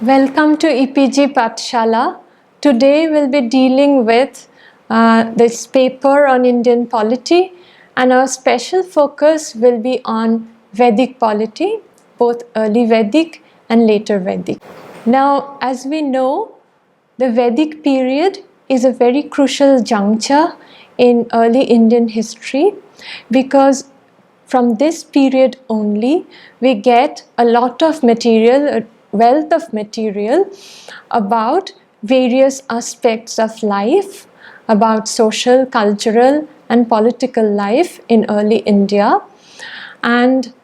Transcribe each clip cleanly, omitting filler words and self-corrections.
Welcome to EPG Pathshala. Today we'll be dealing with this paper on Indian polity, and our special focus will be on Vedic polity, both early Vedic and later Vedic. Now, as we know, the Vedic period is a very crucial juncture in early Indian history because from this period only we get a lot of material, a wealth of material about various aspects of life, about social, cultural and political life in early India, and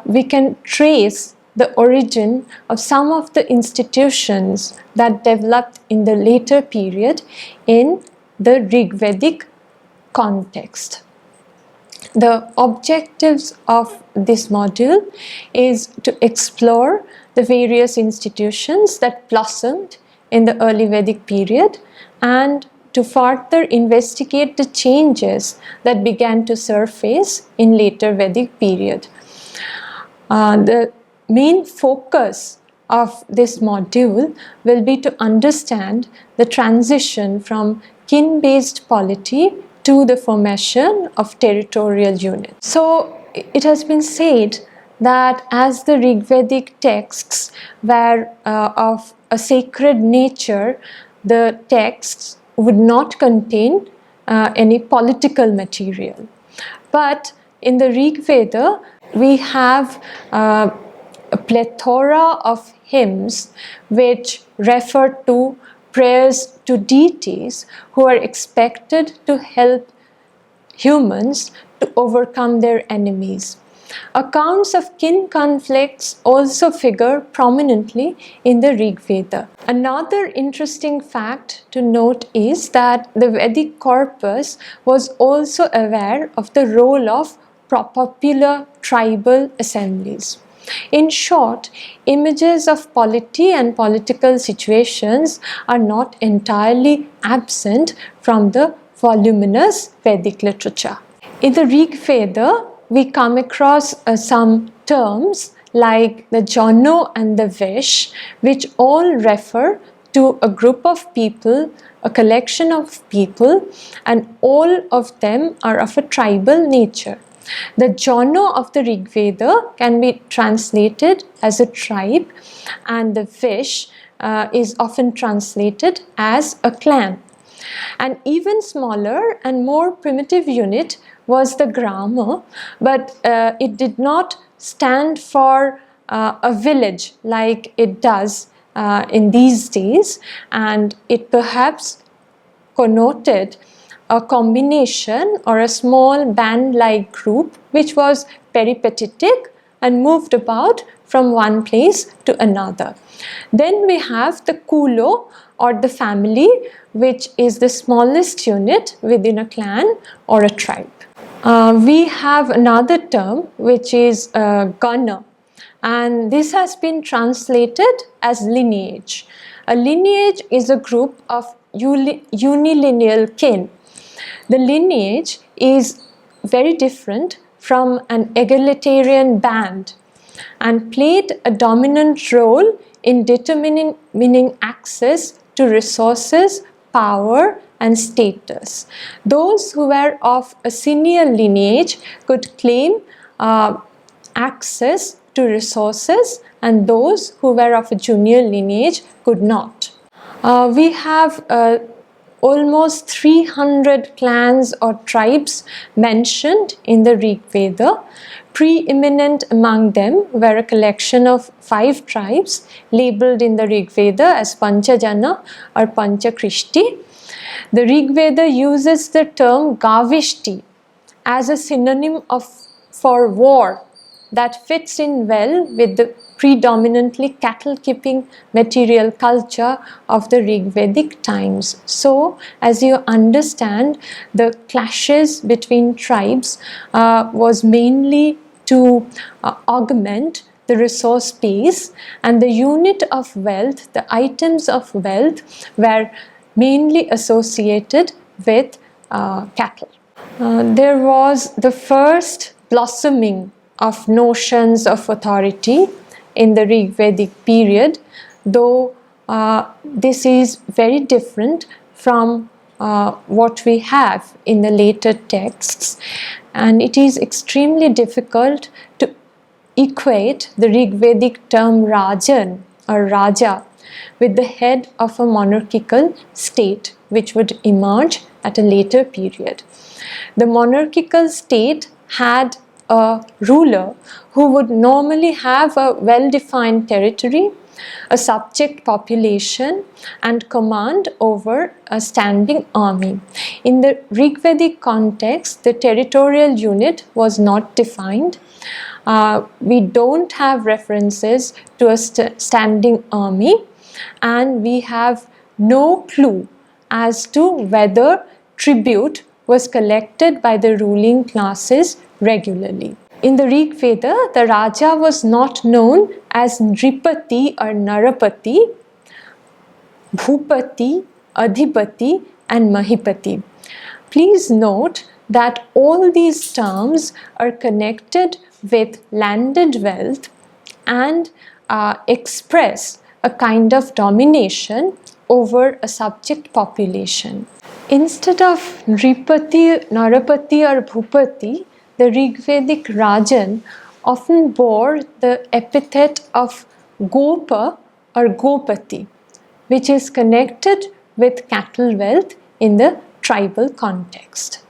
we can trace the origin of some of the institutions that developed in the later period in the Rig-Vedic context. The objectives of this module is to explore the various institutions that blossomed in the early Vedic period and to further investigate the changes that began to surface in later Vedic period. The main focus of this module will be to understand the transition from kin-based polity to the formation of territorial units. So it has been said that as the Rig-Vedic texts were of a sacred nature, the texts would not contain any political material. But in the Rig Veda, we have a plethora of hymns which refer to prayers to deities who are expected to help humans to overcome their enemies. Accounts of kin conflicts also figure prominently in the Rig Veda. Another interesting fact to note is that the Vedic corpus was also aware of the role of popular tribal assemblies. In short, images of polity and political situations are not entirely absent from the voluminous Vedic literature. In the Rig Veda, we come across some terms like the Jano and the Vish, which all refer to a group of people, a collection of people, and all of them are of a tribal nature. The Jano of the Rig Veda can be translated as a tribe, and the Vish is often translated as a clan. An even smaller and more primitive unit was the Grama, but it did not stand for a village like it does in these days, and it perhaps connoted a combination or a small band-like group which was peripatetic and moved about from one place to another. Then we have the Kulo or the family, which is the smallest unit within a clan or a tribe. We have another term which is Gana, and this has been translated as lineage. A lineage is a group of unilineal kin. The lineage is very different from an egalitarian band and played a dominant role in determining access to resources, power and status. Those who were of a senior lineage could claim access to resources, and those who were of a junior lineage could not. We have almost 300 clans or tribes mentioned in the Rig Veda. Preeminent among them were a collection of 5 tribes labeled in the Rig Veda as Panchajana or Panchakrishti. The Rig Veda uses the term Gavishti as a synonym for war that fits in well with the predominantly cattle-keeping material culture of the Rig Vedic times. So, as you understand, the clashes between tribes was mainly to augment the resource base, and the unit of wealth, the items of wealth were mainly associated with cattle. There was the first blossoming of notions of authority in the Rig Vedic period though this is very different from what we have in the later texts, and it is extremely difficult to equate the Rigvedic term Rajan or Raja with the head of a monarchical state which would emerge at a later period. The monarchical state had a ruler who would normally have a well-defined territory, a subject population, and command over a standing army. In the Rigvedic context, the territorial unit was not defined. We don't have references to a standing army, and we have no clue as to whether tribute was collected by the ruling classes regularly. In the Rig Veda, the Raja was not known as Nripati or Narapati, Bhupati, Adhipati, and Mahipati. Please note that all these terms are connected with landed wealth and express a kind of domination over a subject population. Instead of Nripati, Narapati or Bhupati, the Rigvedic Rajan often bore the epithet of Gopa or Gopati, which is connected with cattle wealth in the tribal context.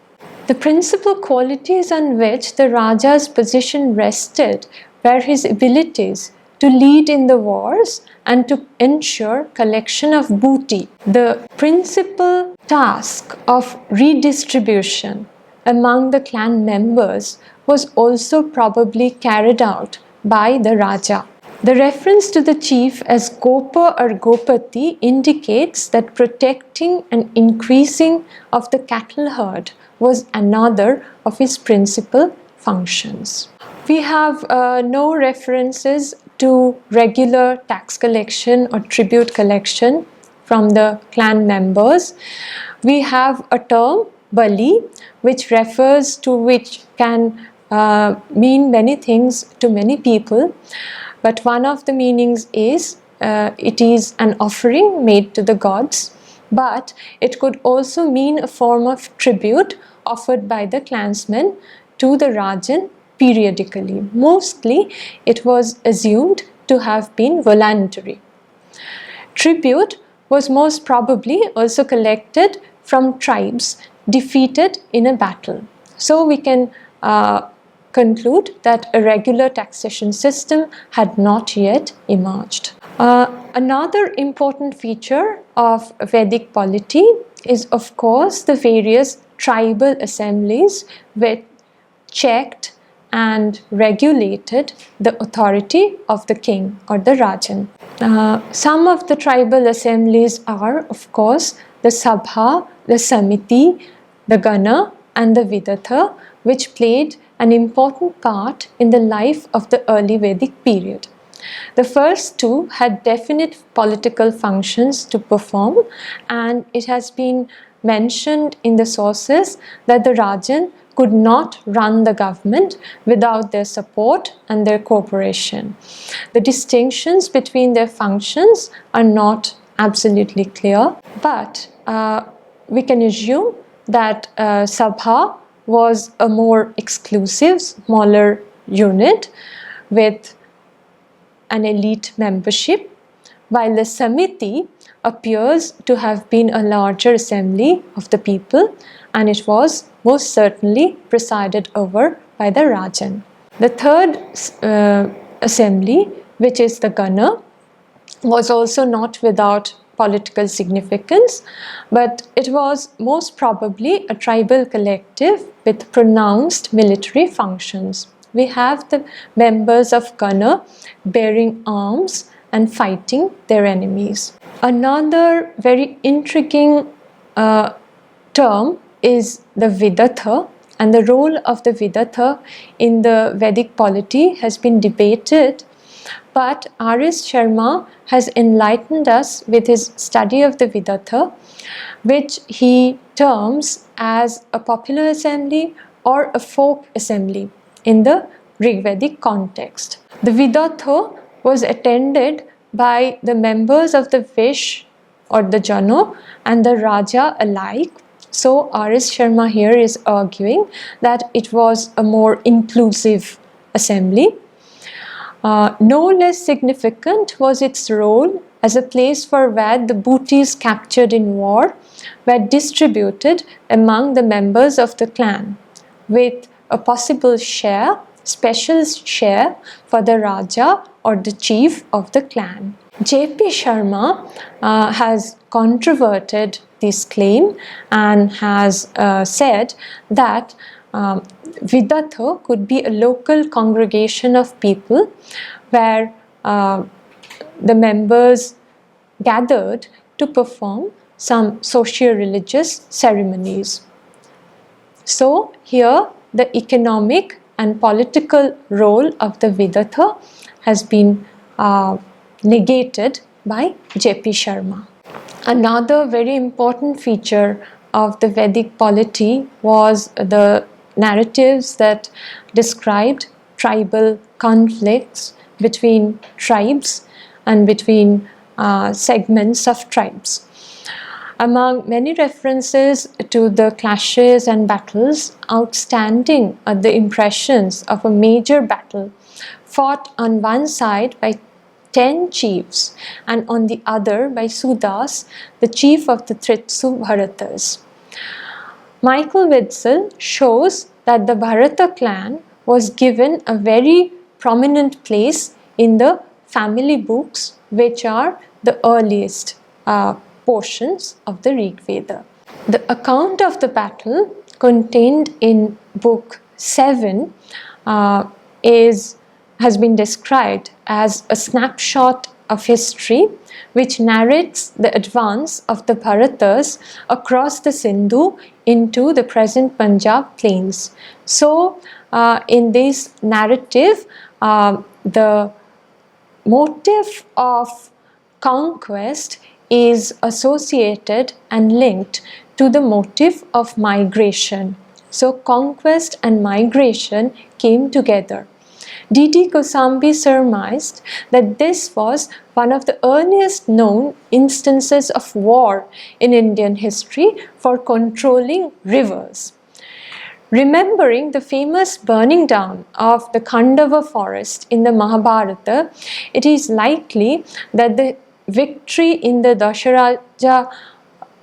The principal qualities on which the Raja's position rested were his abilities to lead in the wars and to ensure collection of booty. The principal task of redistribution among the clan members was also probably carried out by the Raja. The reference to the chief as Gopa or Gopati indicates that protecting and increasing of the cattle herd was another of his principal functions. We have no references to regular tax collection or tribute collection from the clan members. We have a term, Bali, which can mean many things to many people, but one of the meanings is it is an offering made to the gods, but it could also mean a form of tribute offered by the clansmen to the Rajan periodically. Mostly it was assumed to have been voluntary. Tribute was most probably also collected from tribes defeated in a battle. So we can conclude that a regular taxation system had not yet emerged. Another important feature of Vedic polity is, of course, the various tribal assemblies which checked and regulated the authority of the king or the Rajan. Some of the tribal assemblies are, of course, the Sabha, the Samiti, the Gana, and the Vidatha, which played an important part in the life of the early Vedic period. The first two had definite political functions to perform, and it has been mentioned in the sources that the Rajan could not run the government without their support and their cooperation. The distinctions between their functions are not absolutely clear, but we can assume that Sabha was a more exclusive, smaller unit with an elite membership, while the Samiti appears to have been a larger assembly of the people, and it was most certainly presided over by the Rajan. The third assembly, which is the Gana, was also not without political significance, but it was most probably a tribal collective with pronounced military functions. We have the members of Gana bearing arms and fighting their enemies. Another very intriguing term is the Vidatha, and the role of the Vidatha in the Vedic polity has been debated, but R.S. Sharma has enlightened us with his study of the Vidatha, which he terms as a popular assembly or a folk assembly in the Rigvedic context. The Vidatha was attended by the members of the Vish or the Jano and the Raja alike. So R.S. Sharma here is arguing that it was a more inclusive assembly. No less significant was its role as a place for where the booties captured in war were distributed among the members of the clan, with a possible share, special share for the Raja or the chief of the clan. J.P. Sharma has controverted this claim and has said that Vidatha could be a local congregation of people where the members gathered to perform some socio-religious ceremonies. So here the economic and political role of the Vidatha has been negated by J.P. Sharma. Another very important feature of the Vedic polity was the narratives that described tribal conflicts between tribes and between segments of tribes. Among many references to the clashes and battles, outstanding are the impressions of a major battle fought on one side by 10 chiefs and on the other by Sudas, the chief of the Tritsu Bharatas. Michael Witzel shows that the Bharata clan was given a very prominent place in the family books, which are the earliest portions of the Rig Veda. The account of the battle contained in book 7 has been described as a snapshot of history which narrates the advance of the Bharatas across the Sindhu into the present Punjab plains. So in this narrative, the motive of conquest is associated and linked to the motive of migration. So conquest and migration came together. D.D. Kosambi surmised that this was one of the earliest known instances of war in Indian history for controlling rivers. Remembering the famous burning down of the Khandava forest in the Mahabharata, it is likely that the victory in the Dasharaja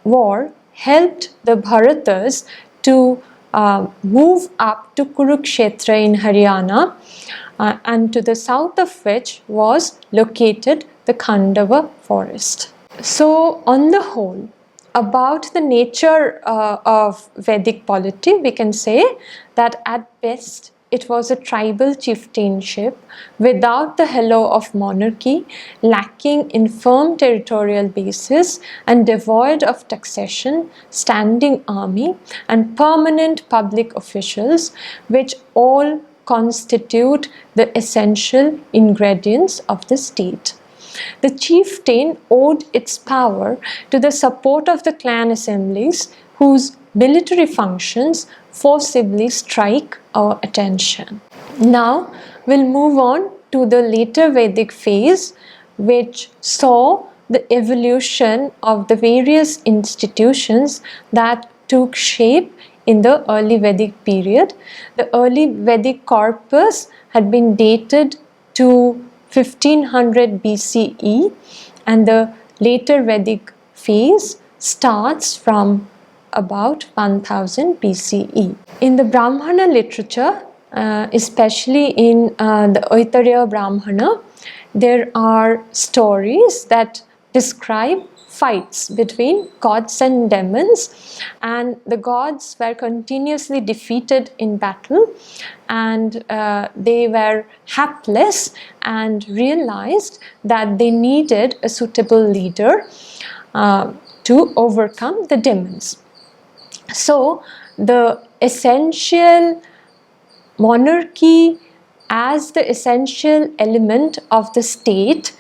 war helped the Bharatas to move up to Kurukshetra in Haryana, and to the south of which was located the Khandava forest. So on the whole, about the nature of Vedic polity, we can say that at best it was a tribal chieftainship without the halo of monarchy, lacking in firm territorial basis and devoid of taxation, standing army and permanent public officials, which all constitute the essential ingredients of the state. The chieftain owed its power to the support of the clan assemblies, whose military functions forcibly strike our attention. Now we'll move on to the later Vedic phase, which saw the evolution of the various institutions that took shape in the early Vedic period. The early Vedic corpus had been dated to 1500 BCE, and the later Vedic phase starts from about 1000 BCE. In the Brahmana literature, especially in the Aitareya Brahmana, there are stories that describe fights between gods and demons, and the gods were continuously defeated in battle, and they were hapless and realized that they needed a suitable leader to overcome the demons. So the essential monarchy as the essential element of the state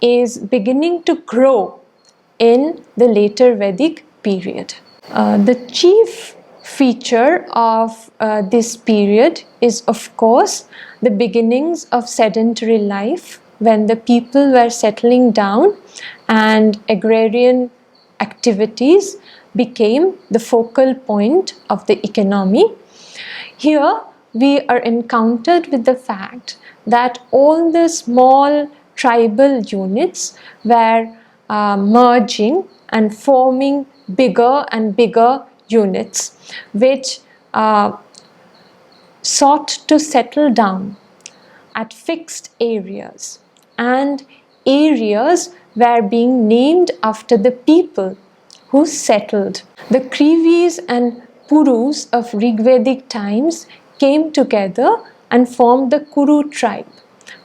is beginning to grow in the later Vedic period. The chief feature of this period is, of course, the beginnings of sedentary life when the people were settling down and agrarian activities became the focal point of the economy. Here we are encountered with the fact that all the small tribal units were merging and forming bigger and bigger units, which sought to settle down at fixed areas, and areas were being named after the people who settled. The Krivis and Purus of Rigvedic times came together and formed the Kuru tribe,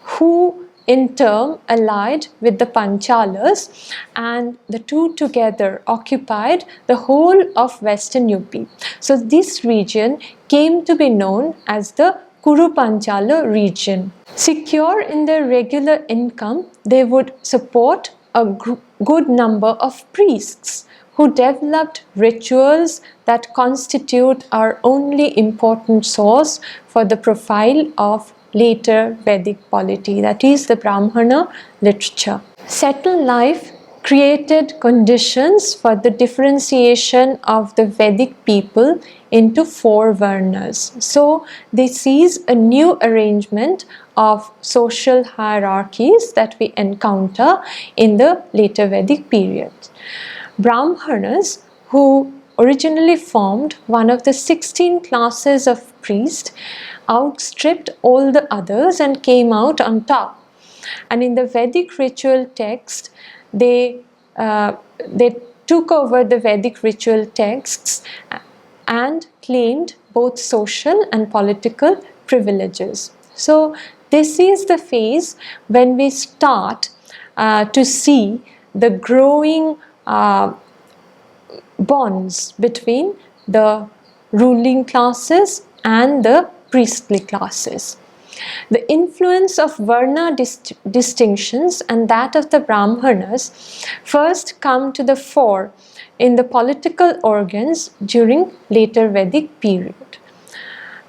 who in turn allied with the Panchalas, and the two together occupied the whole of western UP. So this region came to be known as the Kuru Panchala region. Secure in their regular income, they would support a good number of priests who developed rituals that constitute our only important source for the profile of later Vedic polity, that is the Brahmana literature. Settled life created conditions for the differentiation of the Vedic people into 4 varnas. So this is a new arrangement of social hierarchies that we encounter in the later Vedic period. Brahmanas, who originally formed one of the 16 classes of priests, outstripped all the others and came out on top. And in the Vedic ritual text, they took over the Vedic ritual texts and claimed both social and political privileges. So this is the phase when we start to see the growing bonds between the ruling classes and the priestly classes. The influence of Varna distinctions and that of the Brahmanas first come to the fore in the political organs during later Vedic period.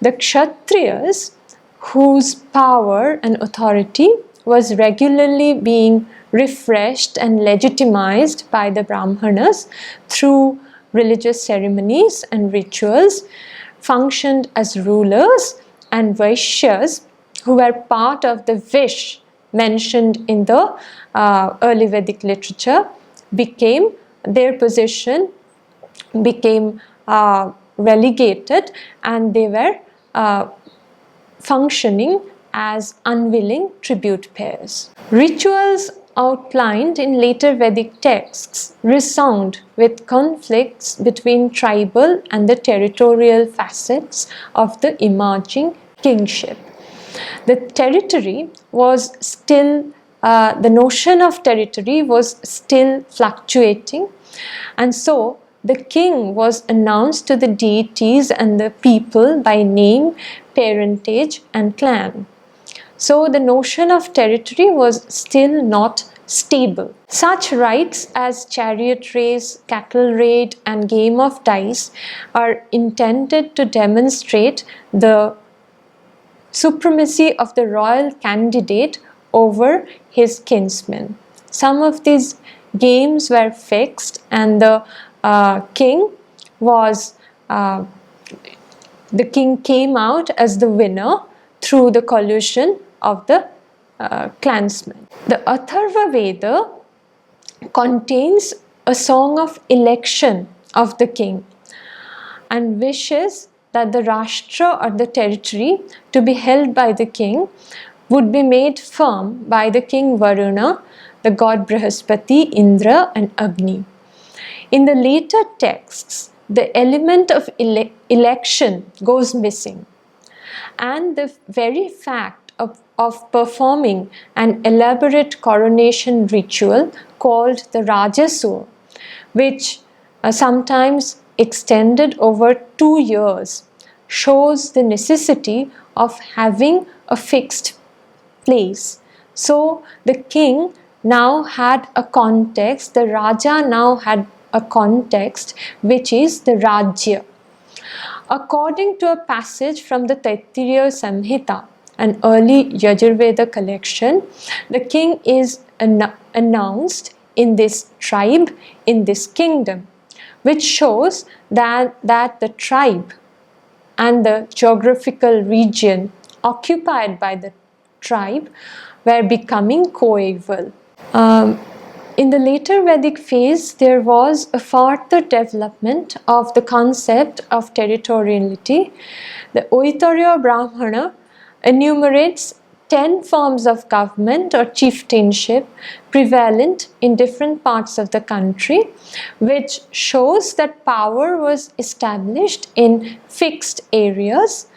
The Kshatriyas, whose power and authority was regularly being refreshed and legitimized by the Brahmanas through religious ceremonies and rituals, functioned as rulers, and Vaishyas, who were part of the Vish mentioned in the early Vedic literature, their position became relegated, and they were functioning as unwilling tribute payers. Rituals outlined in later Vedic texts resound with conflicts between tribal and the territorial facets of the emerging kingship. The territory was still, the notion of territory was still fluctuating, and so the king was announced to the deities and the people by name, parentage, and clan. So the notion of territory was still not stable. Such rites as chariot race, cattle raid, and game of dice are intended to demonstrate the supremacy of the royal candidate over his kinsmen. Some of these games were fixed, and the king came out as the winner through the collusion of the clansmen. The Atharva Veda contains a song of election of the king and wishes that the Rashtra or the territory to be held by the king would be made firm by the king Varuna, the god Brihaspati, Indra, and Agni. In the later texts, the element of election goes missing, and the very fact of performing an elaborate coronation ritual called the Rajasur, which sometimes extended over 2 years, shows the necessity of having a fixed place. So the king now had a context, the Raja now had a context, which is the Rajya. According to a passage from the Taittiriya Samhita, an early Yajurveda collection, the king is announced in this tribe, in this kingdom, which shows that the tribe and the geographical region occupied by the tribe were becoming coeval. In the later Vedic phase, there was a further development of the concept of territoriality. The Oitarya Brahmana enumerates 10 forms of government or chieftainship prevalent in different parts of the country, which shows that power was established in fixed areas.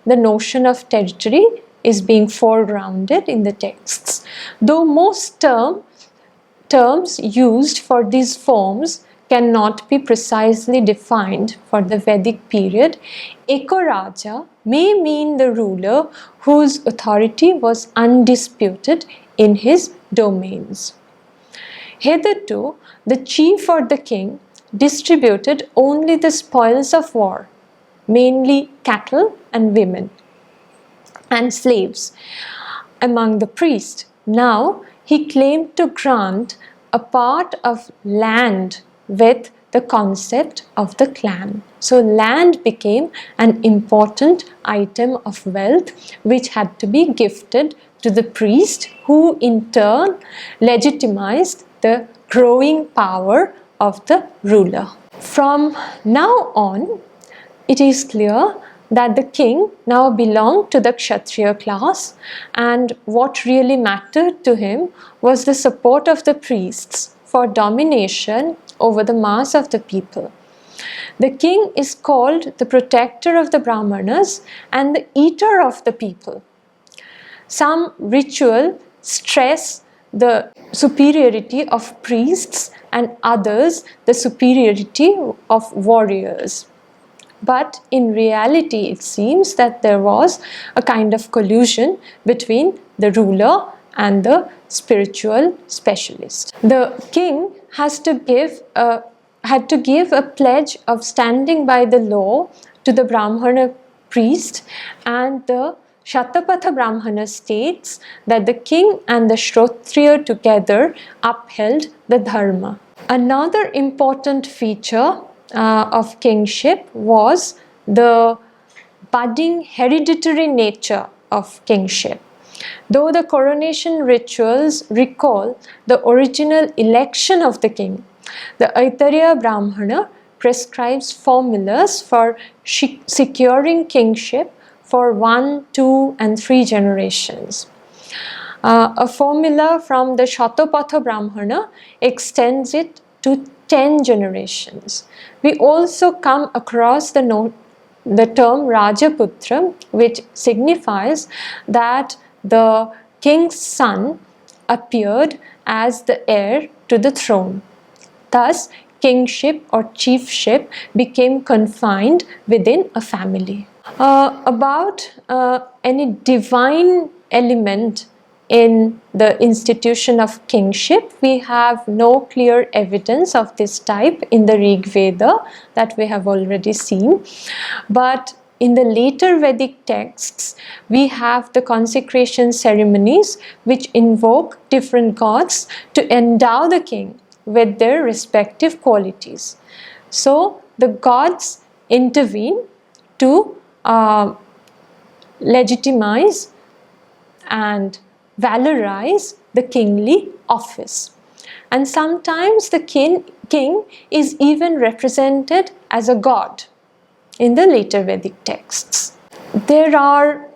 The notion of territory is being foregrounded in the texts. Though most terms used for these forms cannot be precisely defined for the Vedic period, Ekoraja may mean the ruler whose authority was undisputed in his domains. Hitherto, the chief or the king distributed only the spoils of war, mainly cattle and women and slaves, among the priests. Now, he claimed to grant a part of land with the concept of the clan. So land became an important item of wealth which had to be gifted to the priest, who in turn legitimized the growing power of the ruler. From now on, it is clear that the king now belonged to the Kshatriya class, and what really mattered to him was the support of the priests for domination over the mass of the people. The king is called the protector of the Brahmanas and the eater of the people. Some ritual stress the superiority of priests and others the superiority of warriors. But in reality, it seems that there was a kind of collusion between the ruler and the spiritual specialist. The king had to give a pledge of standing by the law to the Brahmana priest, and the Shatapatha Brahmana states that the king and the Shrotriya together upheld the dharma. Another important feature of kingship was the budding hereditary nature of kingship. Though the coronation rituals recall the original election of the king, the Aitareya Brahmana prescribes formulas for securing kingship for 1, 2, and 3 generations. A formula from the Shatapatha Brahmana extends it to 10 generations. We also come across the term Rajaputra, which signifies that the king's son appeared as the heir to the throne. Thus, kingship or chiefship became confined within a family. About any divine element in the institution of kingship, we have no clear evidence of this type in the Rig Veda that we have already seen. But in the later Vedic texts, we have the consecration ceremonies which invoke different gods to endow the king with their respective qualities. So the gods intervene to legitimize and valorize the kingly office. And sometimes the king is even represented as a god in the later Vedic texts. There are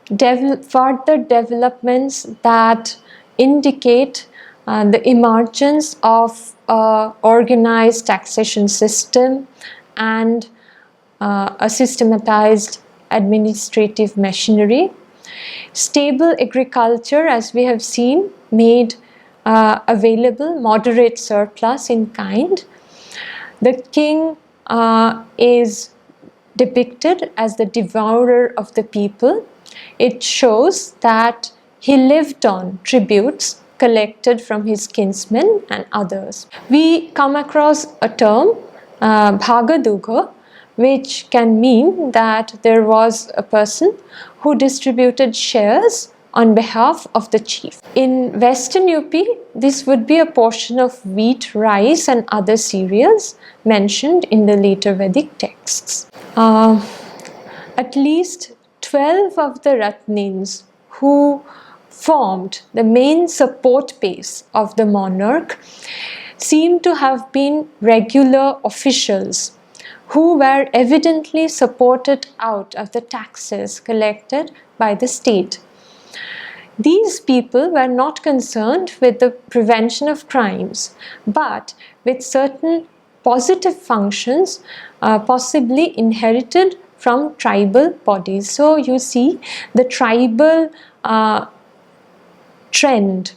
further developments that indicate the emergence of organized taxation system and a systematized administrative machinery. Stable agriculture, as we have seen, made available moderate surplus in kind. The king is depicted as the devourer of the people. It shows that he lived on tributes collected from his kinsmen and others. We come across a term, Bhagaduga, which can mean that there was a person who distributed shares on behalf of the chief. In Western UP, this would be a portion of wheat, rice and other cereals mentioned in the later Vedic texts. At least 12 of the Ratnins who formed the main support base of the monarch seem to have been regular officials who were evidently supported out of the taxes collected by the state. These people were not concerned with the prevention of crimes, but with certain positive functions possibly inherited from tribal bodies. So you see the tribal trend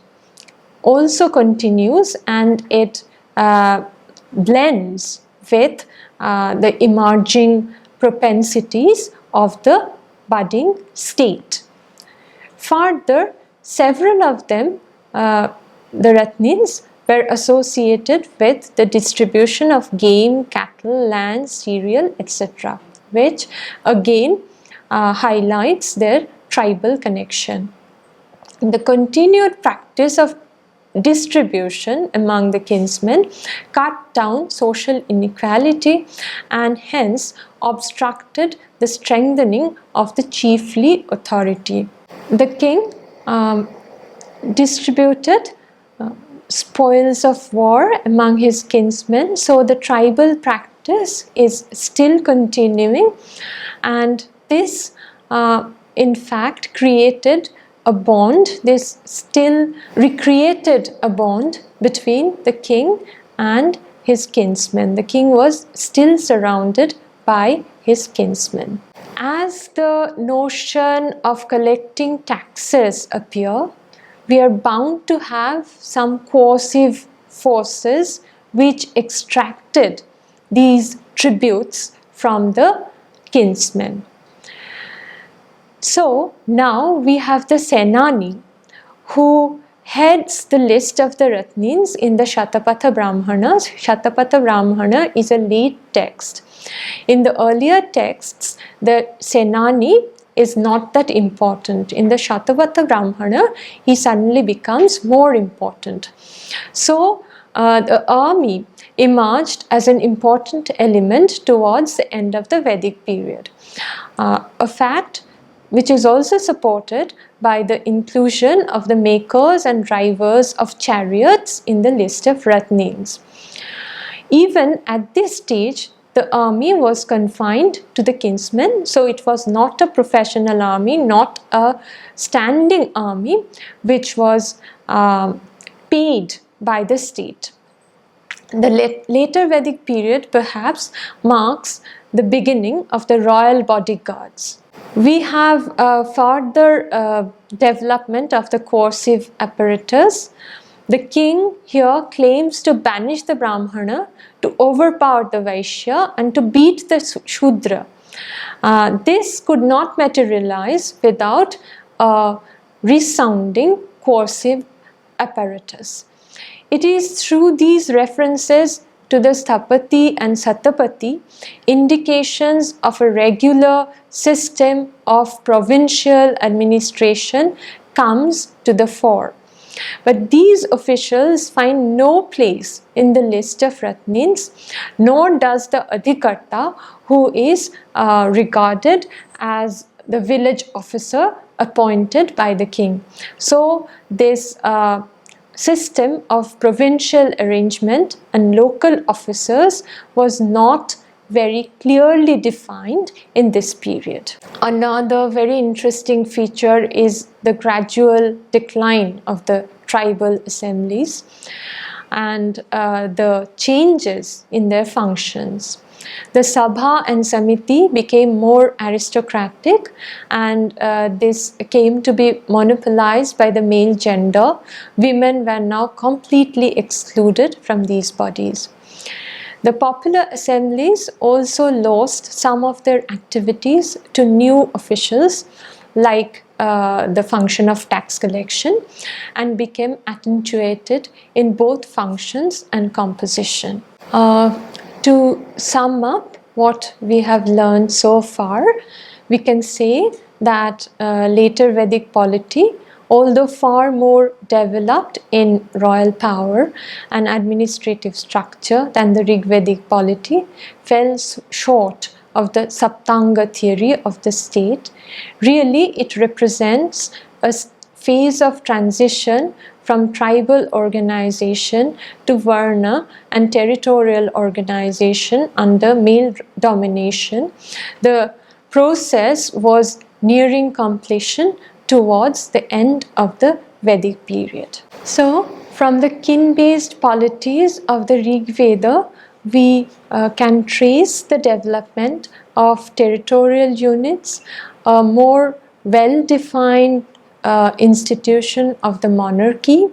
also continues, and it blends with the emerging propensities of the budding state. Further, several of them, the Ratnins, were associated with the distribution of game, cattle, land, cereal, etc., which again highlights their tribal connection. The continued practice of distribution among the kinsmen cut down social inequality and hence obstructed the strengthening of the chiefly authority. The king distributed spoils of war among his kinsmen, so the tribal practice is still continuing, and this in fact created a bond. This still recreated a bond between the king and his kinsmen. The king was still surrounded by his kinsmen. As the notion of collecting taxes appear, we are bound to have some coercive forces which extracted these tributes from the kinsmen. So now we have the Senani, who heads the list of the Ratnins in the Shatapatha Brahmanas. Shatapatha Brahmana is a late text. In the earlier texts, the Senani is not that important. In the Shatapatha Brahmana, he suddenly becomes more important. So the army emerged as an important element towards the end of the Vedic period. A fact which is also supported by the inclusion of the makers and drivers of chariots in the list of Ratnins. Even at this stage, the army was confined to the kinsmen, so it was not a professional army, not a standing army which was paid by the state. The later Vedic period perhaps marks the beginning of the royal bodyguards. We have a further development of the coercive apparatus. The king here claims to banish the Brahmana, to overpower the Vaishya and to beat the Shudra. This could not materialize without a resounding coercive apparatus. It is through these references to the Sthapati and Satapati, indications of a regular system of provincial administration comes to the fore. But these officials find no place in the list of Ratnins, nor does the Adhikarta, who is regarded as the village officer appointed by the king. So this system of provincial arrangement and local officers was not very clearly defined in this period. Another very interesting feature is the gradual decline of the tribal assemblies and the changes in their functions. The Sabha and Samiti became more aristocratic, and this came to be monopolized by the male gender. Women were now completely excluded from these bodies. The popular assemblies also lost some of their activities to new officials, like the function of tax collection, and became attenuated in both functions and composition. To sum up, what we have learned so far, we can say that later Vedic polity, although far more developed in royal power and administrative structure than the Rig Vedic polity, fell short of the Saptanga theory of the state. Really, it represents a phase of transition from tribal organization to Varna and territorial organization under male domination. The process was nearing completion towards the end of the Vedic period. So, from the kin-based polities of the Rig Veda, we can trace the development of territorial units, a more well-defined institution of the monarchy,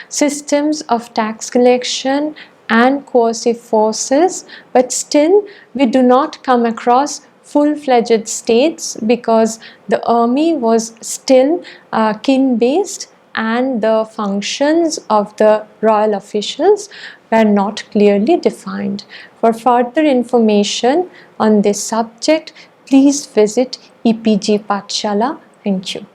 systems of tax collection and coercive forces, but still we do not come across full-fledged states because the army was still kin-based and the functions of the royal officials were not clearly defined. For further information on this subject, please visit EPG Pathshala. Thank you.